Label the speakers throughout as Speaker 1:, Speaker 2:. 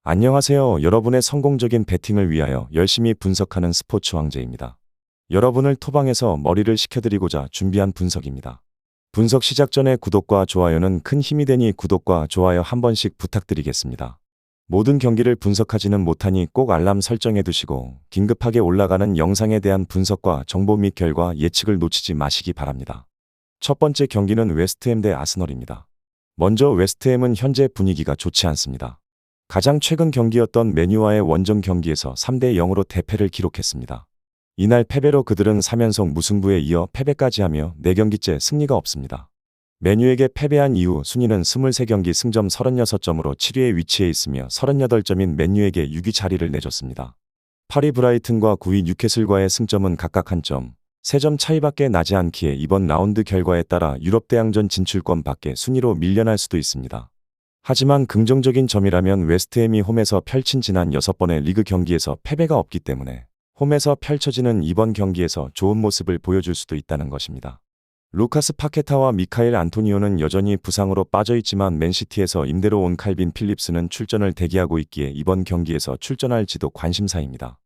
Speaker 1: 안녕하세요. 여러분의 성공적인 배팅을 위하여 열심히 분석하는 스포츠 황제입니다. 여러분을 토방에서 머리를 식혀드리고자 준비한 분석입니다. 분석 시작 전에 구독과 좋아요는 큰 힘이 되니 구독과 좋아요 한 번씩 부탁드리겠습니다. 모든 경기를 분석하지는 못하니 꼭 알람 설정해 두시고 긴급하게 올라가는 영상에 대한 분석과 정보 및 결과 예측을 놓치지 마시기 바랍니다. 첫 번째 경기는 웨스트햄 대 아스널입니다. 먼저 웨스트햄은 현재 분위기가 좋지 않습니다. 가장 최근 경기였던 맨유와의 원정 경기에서 3대 0으로 대패를 기록했습니다. 이날 패배로 그들은 3연속 무승부에 이어 패배까지 하며 4경기째 승리가 없습니다. 맨유에게 패배한 이후 순위는 23경기 승점 36점으로 7위에 위치해 있으며 38점인 맨유에게 6위 자리를 내줬습니다. 8위 브라이튼과 9위 뉴캐슬과의 승점은 각각 1점, 3점 차이밖에 나지 않기에 이번 라운드 결과에 따라 유럽 대항전 진출권 밖에 순위로 밀려날 수도 있습니다. 하지만 긍정적인 점이라면 웨스트햄이 홈에서 펼친 지난 6번의 리그 경기에서 패배가 없기 때문에 홈에서 펼쳐지는 이번 경기에서 좋은 모습을 보여줄 수도 있다는 것입니다. 루카스 파케타와 미카엘 안토니오는 여전히 부상으로 빠져있지만 맨시티에서 임대로 온 칼빈 필립스는 출전을 대기하고 있기에 이번 경기에서 출전할지도 관심사입니다.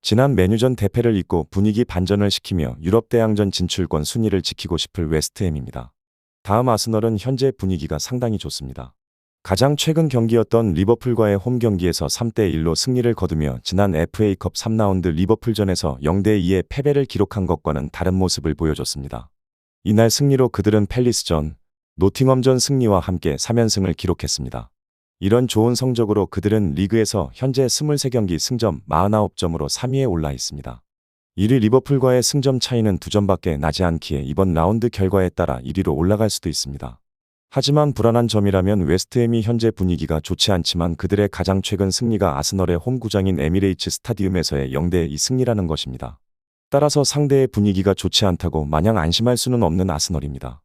Speaker 1: 지난 맨유전 대패를 잇고 분위기 반전을 시키며 유럽 대항전 진출권 순위를 지키고 싶을 웨스트햄입니다. 다음 아스널은 현재 분위기가 상당히 좋습니다. 가장 최근 경기였던 리버풀과의 홈 경기에서 3대 1로 승리를 거두며 지난 FA컵 3라운드 리버풀전에서 0대 2의 패배를 기록한 것과는 다른 모습을 보여줬습니다. 이날 승리로 그들은 팰리스전, 노팅엄전 승리와 함께 3연승을 기록했습니다. 이런 좋은 성적으로 그들은 리그에서 현재 23경기 승점 49점으로 3위에 올라 있습니다. 1위 리버풀과의 승점 차이는 2점밖에 나지 않기에 이번 라운드 결과에 따라 1위로 올라갈 수도 있습니다. 하지만 불안한 점이라면 웨스트햄이 현재 분위기가 좋지 않지만 그들의 가장 최근 승리가 아스널의 홈구장인 에미레이츠 스타디움에서의 0대 2 승리라는 것입니다. 따라서 상대의 분위기가 좋지 않다고 마냥 안심할 수는 없는 아스널입니다.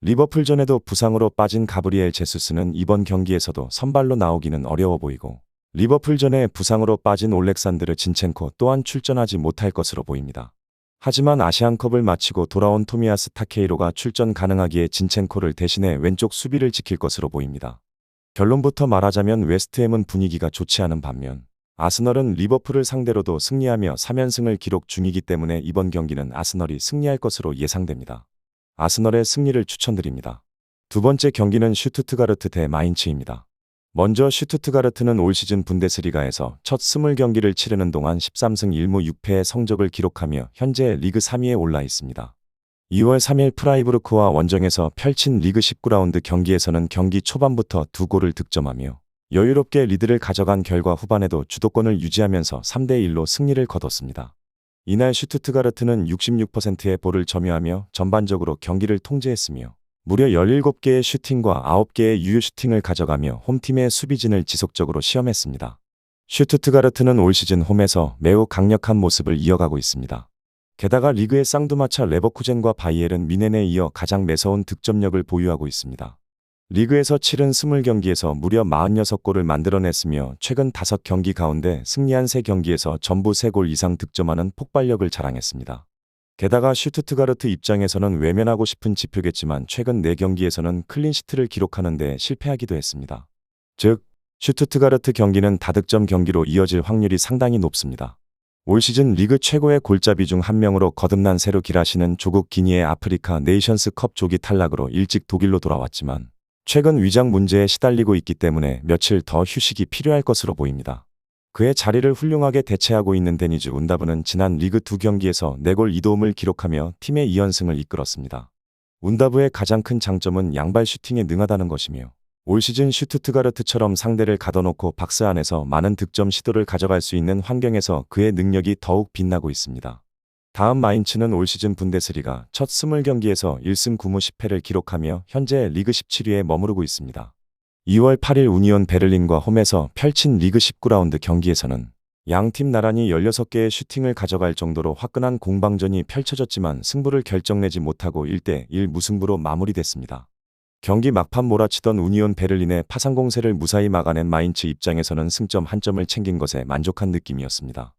Speaker 1: 리버풀전에도 부상으로 빠진 가브리엘 제수스는 이번 경기에서도 선발로 나오기는 어려워 보이고 리버풀전에 부상으로 빠진 올렉산드르 진첸코 또한 출전하지 못할 것으로 보입니다. 하지만 아시안컵을 마치고 돌아온 토미아스 타케이로가 출전 가능하기에 진첸코를 대신해 왼쪽 수비를 지킬 것으로 보입니다. 결론부터 말하자면 웨스트햄은 분위기가 좋지 않은 반면 아스널은 리버풀을 상대로도 승리하며 3연승을 기록 중이기 때문에 이번 경기는 아스널이 승리할 것으로 예상됩니다. 아스널의 승리를 추천드립니다. 두 번째 경기는 슈투트가르트 대 마인츠입니다. 먼저 슈투트가르트는 올 시즌 분데스리가에서 첫 20경기를 치르는 동안 13승 1무 6패의 성적을 기록하며 현재 리그 3위에 올라 있습니다. 2월 3일 프라이부르크와 원정에서 펼친 리그 19라운드 경기에서는 경기 초반부터 2골을 득점하며 여유롭게 리드를 가져간 결과 후반에도 주도권을 유지하면서 3대 1로 승리를 거뒀습니다. 이날 슈투트가르트는 66%의 볼을 점유하며 전반적으로 경기를 통제했으며 무려 17개의 슈팅과 9개의 유효 슈팅을 가져가며 홈팀의 수비진을 지속적으로 시험했습니다. 슈투트가르트는 올 시즌 홈에서 매우 강력한 모습을 이어가고 있습니다. 게다가 리그의 쌍두마차 레버쿠젠과 바이에른 뮌헨에 이어 가장 매서운 득점력을 보유하고 있습니다. 리그에서 치른 20경기에서 무려 46골을 만들어냈으며 최근 5경기 가운데 승리한 3경기에서 전부 3골 이상 득점하는 폭발력을 자랑했습니다. 게다가 슈투트가르트 입장에서는 외면하고 싶은 지표겠지만 최근 4경기에서는 클린시트를 기록하는 데 실패하기도 했습니다. 즉, 슈투트가르트 경기는 다득점 경기로 이어질 확률이 상당히 높습니다. 올 시즌 리그 최고의 골잡이 중 한 명으로 거듭난 세루 기라시는 조국 기니의 아프리카 네이션스컵 조기 탈락으로 일찍 독일로 돌아왔지만 최근 위장 문제에 시달리고 있기 때문에 며칠 더 휴식이 필요할 것으로 보입니다. 그의 자리를 훌륭하게 대체하고 있는 데니즈 운다브는 지난 리그 2경기에서 4골 2도움을 기록하며 팀의 2연승을 이끌었습니다. 운다브의 가장 큰 장점은 양발 슈팅에 능하다는 것이며 올 시즌 슈투트가르트처럼 상대를 가둬놓고 박스 안에서 많은 득점 시도를 가져갈 수 있는 환경에서 그의 능력이 더욱 빛나고 있습니다. 다음 마인츠는 올 시즌 분데스리가 첫 20경기에서 1승 9무 10패를 기록하며 현재 리그 17위에 머무르고 있습니다. 2월 8일 우니온 베를린과 홈에서 펼친 리그 19라운드 경기에서는 양팀 나란히 16개의 슈팅을 가져갈 정도로 화끈한 공방전이 펼쳐졌지만 승부를 결정내지 못하고 1대 1 무승부로 마무리됐습니다. 경기 막판 몰아치던 우니온 베를린의 파상 공세를 무사히 막아낸 마인츠 입장에서는 승점 1점을 챙긴 것에 만족한 느낌이었습니다.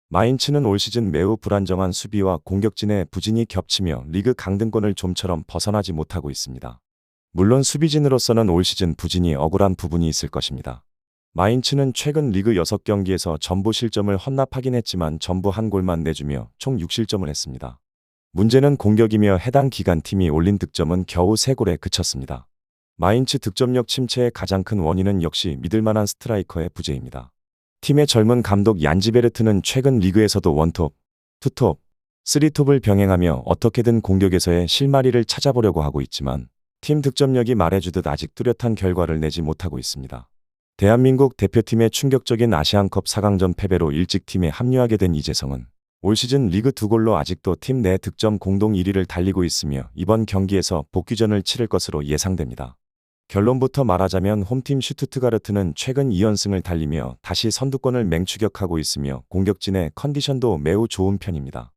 Speaker 1: 마인츠는 올 시즌 매우 불안정한 수비와 공격진의 부진이 겹치며 리그 강등권을 좀처럼 벗어나지 못하고 있습니다. 물론 수비진으로서는 올 시즌 부진이 억울한 부분이 있을 것입니다. 마인츠는 최근 리그 6경기에서 전부 실점을 헌납하긴 했지만 전부 한 골만 내주며 총 6실점을 했습니다. 문제는 공격이며 해당 기간 팀이 올린 득점은 겨우 3골에 그쳤습니다. 마인츠 득점력 침체의 가장 큰 원인은 역시 믿을만한 스트라이커의 부재입니다. 팀의 젊은 감독 얀지베르트는 최근 리그에서도 원톱, 투톱, 쓰리톱을 병행하며 어떻게든 공격에서의 실마리를 찾아보려고 하고 있지만 팀 득점력이 말해주듯 아직 뚜렷한 결과를 내지 못하고 있습니다. 대한민국 대표팀의 충격적인 아시안컵 4강전 패배로 일찍 팀에 합류하게 된 이재성은 올 시즌 리그 2골로 아직도 팀 내 득점 공동 1위를 달리고 있으며 이번 경기에서 복귀전을 치를 것으로 예상됩니다. 결론부터 말하자면 홈팀 슈투트가르트는 최근 2연승을 달리며 다시 선두권을 맹추격하고 있으며 공격진의 컨디션도 매우 좋은 편입니다.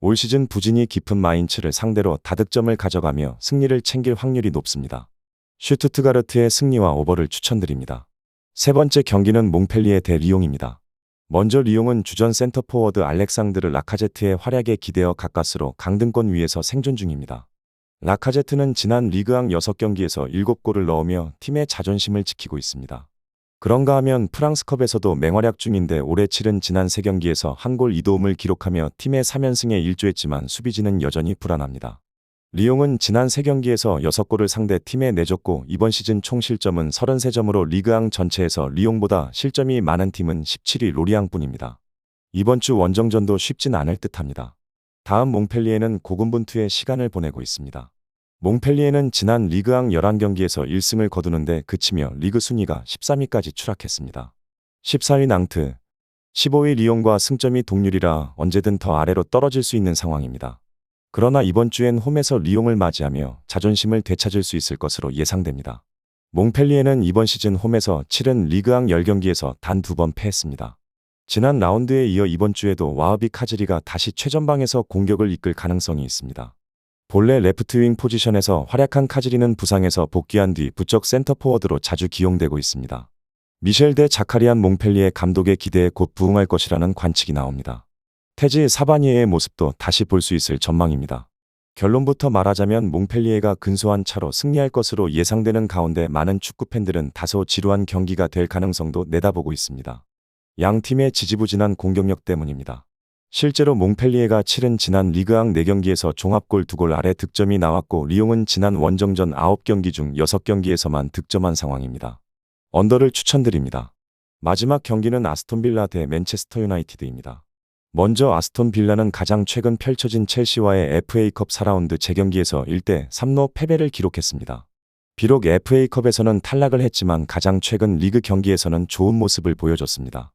Speaker 1: 올 시즌 부진이 깊은 마인츠를 상대로 다득점을 가져가며 승리를 챙길 확률이 높습니다. 슈투트가르트의 승리와 오버를 추천드립니다. 세 번째 경기는 몽펠리에 대 리옹입니다. 먼저 리옹은 주전 센터포워드 알렉상드르 라카제트의 활약에 기대어 가까스로 강등권 위에서 생존 중입니다. 라카제트는 지난 리그왕 6경기에서 7골을 넣으며 팀의 자존심을 지키고 있습니다. 그런가 하면 프랑스컵에서도 맹활약 중인데 올해 치른 지난 3경기에서 1골 2도움을 기록하며 팀의 3연승에 일조했지만 수비진은 여전히 불안합니다. 리옹은 지난 3경기에서 6골을 상대 팀에 내줬고 이번 시즌 총 실점은 33점으로 리그왕 전체에서 리옹보다 실점이 많은 팀은 17위 로리앙뿐입니다. 이번 주 원정전도 쉽진 않을 듯합니다. 다음 몽펠리에는 고군분투의 시간을 보내고 있습니다. 몽펠리에는 지난 리그왕 11경기에서 1승을 거두는데 그치며 리그 순위가 13위까지 추락했습니다. 14위 낭트, 15위 리옹과 승점이 동률이라 언제든 더 아래로 떨어질 수 있는 상황입니다. 그러나 이번 주엔 홈에서 리옹을 맞이하며 자존심을 되찾을 수 있을 것으로 예상됩니다. 몽펠리에는 이번 시즌 홈에서 치른 리그왕 10경기에서 단 2번 패했습니다. 지난 라운드에 이어 이번 주에도 와흐비 카즈리가 다시 최전방에서 공격을 이끌 가능성이 있습니다. 본래 레프트윙 포지션에서 활약한 카즈리는 부상에서 복귀한 뒤 부쩍 센터포워드로 자주 기용되고 있습니다. 미셸 데 자카리안 몽펠리에 감독의 기대에 곧 부응할 것이라는 관측이 나옵니다. 테지 사바니에의 모습도 다시 볼 수 있을 전망입니다. 결론부터 말하자면 몽펠리에가 근소한 차로 승리할 것으로 예상되는 가운데 많은 축구팬들은 다소 지루한 경기가 될 가능성도 내다보고 있습니다. 양 팀의 지지부진한 공격력 때문입니다. 실제로 몽펠리에가 치른 지난 리그왕 4경기에서 종합골 2골 아래 득점이 나왔고 리옹은 지난 원정전 9경기 중 6경기에서만 득점한 상황입니다. 언더를 추천드립니다. 마지막 경기는 아스톤 빌라 대 맨체스터 유나이티드입니다. 먼저 아스톤 빌라는 가장 최근 펼쳐진 첼시와의 FA컵 4라운드 재경기에서 1대3로 패배를 기록했습니다. 비록 FA컵에서는 탈락을 했지만 가장 최근 리그 경기에서는 좋은 모습을 보여줬습니다.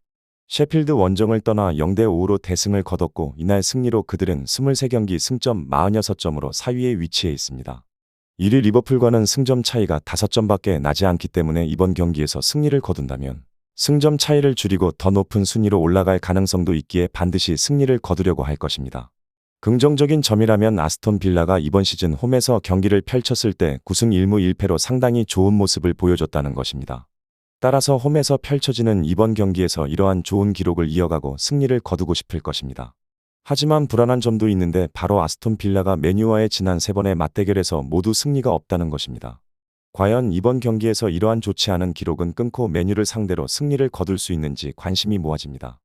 Speaker 1: 셰필드 원정을 떠나 0대5로 대승을 거뒀고 이날 승리로 그들은 23경기 승점 46점으로 4위에 위치해 있습니다. 1위 리버풀과는 승점 차이가 5점밖에 나지 않기 때문에 이번 경기에서 승리를 거둔다면 승점 차이를 줄이고 더 높은 순위로 올라갈 가능성도 있기에 반드시 승리를 거두려고 할 것입니다. 긍정적인 점이라면 아스톤 빌라가 이번 시즌 홈에서 경기를 펼쳤을 때 9승 1무 1패로 상당히 좋은 모습을 보여줬다는 것입니다. 따라서 홈에서 펼쳐지는 이번 경기에서 이러한 좋은 기록을 이어가고 승리를 거두고 싶을 것입니다. 하지만 불안한 점도 있는데 바로 아스톤 빌라가 맨유와의 지난 3번의 맞대결에서 모두 승리가 없다는 것입니다. 과연 이번 경기에서 이러한 좋지 않은 기록은 끊고 맨유를 상대로 승리를 거둘 수 있는지 관심이 모아집니다.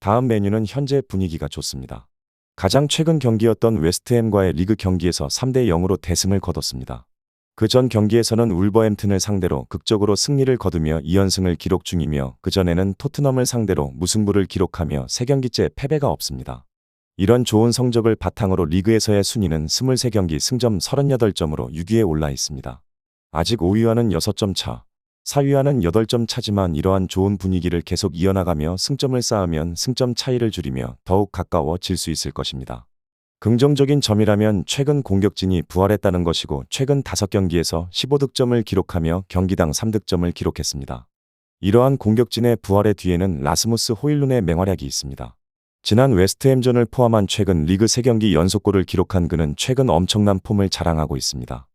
Speaker 1: 다음 맨유는 현재 분위기가 좋습니다. 가장 최근 경기였던 웨스트햄과의 리그 경기에서 3대0으로 대승을 거뒀습니다. 그 전 경기에서는 울버햄튼을 상대로 극적으로 승리를 거두며 2연승을 기록 중이며 그전에는 토트넘을 상대로 무승부를 기록하며 3경기째 패배가 없습니다. 이런 좋은 성적을 바탕으로 리그에서의 순위는 23경기 승점 38점으로 6위에 올라 있습니다. 아직 5위와는 6점 차, 4위와는 8점 차지만 이러한 좋은 분위기를 계속 이어나가며 승점을 쌓으면 승점 차이를 줄이며 더욱 가까워질 수 있을 것입니다. 긍정적인 점이라면 최근 공격진이 부활했다는 것이고 최근 5경기에서 15득점을 기록하며 경기당 3득점을 기록했습니다. 이러한 공격진의 부활의 뒤에는 라스무스 호일룬의 맹활약이 있습니다. 지난 웨스트햄전을 포함한 최근 리그 3경기 연속골을 기록한 그는 최근 엄청난 폼을 자랑하고 있습니다.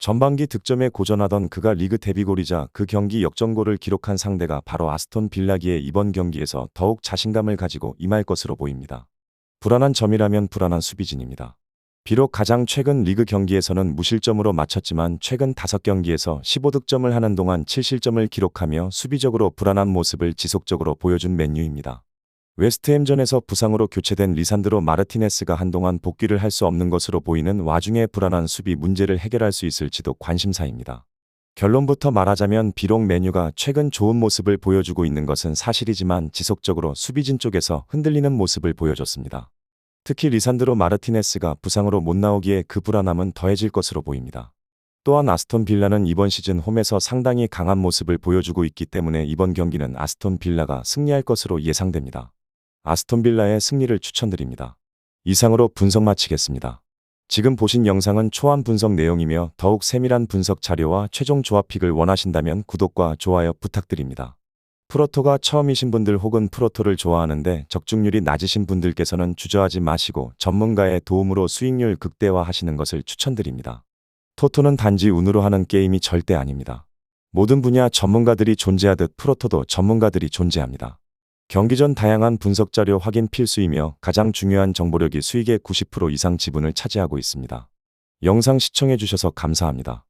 Speaker 1: 전반기 득점에 고전하던 그가 리그 데뷔골이자 그 경기 역전골을 기록한 상대가 바로 아스톤 빌라기에 이번 경기에서 더욱 자신감을 가지고 임할 것으로 보입니다. 불안한 점이라면 불안한 수비진입니다. 비록 가장 최근 리그 경기에서는 무실점으로 마쳤지만 최근 5경기에서 15득점을 하는 동안 7실점을 기록하며 수비적으로 불안한 모습을 지속적으로 보여준 맨유입니다. 웨스트햄전에서 부상으로 교체된 리산드로 마르티네스가 한동안 복귀를 할 수 없는 것으로 보이는 와중에 불안한 수비 문제를 해결할 수 있을지도 관심사입니다. 결론부터 말하자면 비록 맨유가 최근 좋은 모습을 보여주고 있는 것은 사실이지만 지속적으로 수비진 쪽에서 흔들리는 모습을 보여줬습니다. 특히 리산드로 마르티네스가 부상으로 못 나오기에 그 불안함은 더해질 것으로 보입니다. 또한 아스톤 빌라는 이번 시즌 홈에서 상당히 강한 모습을 보여주고 있기 때문에 이번 경기는 아스톤 빌라가 승리할 것으로 예상됩니다. 아스톤 빌라의 승리를 추천드립니다. 이상으로 분석 마치겠습니다. 지금 보신 영상은 초안 분석 내용이며 더욱 세밀한 분석 자료와 최종 조합픽을 원하신다면 구독과 좋아요 부탁드립니다. 프로토가 처음이신 분들 혹은 프로토를 좋아하는데 적중률이 낮으신 분들께서는 주저하지 마시고 전문가의 도움으로 수익률 극대화하시는 것을 추천드립니다. 토토는 단지 운으로 하는 게임이 절대 아닙니다. 모든 분야 전문가들이 존재하듯 프로토도 전문가들이 존재합니다. 경기 전 다양한 분석 자료 확인 필수이며 가장 중요한 정보력이 수익의 90% 이상 지분을 차지하고 있습니다. 영상 시청해 주셔서 감사합니다.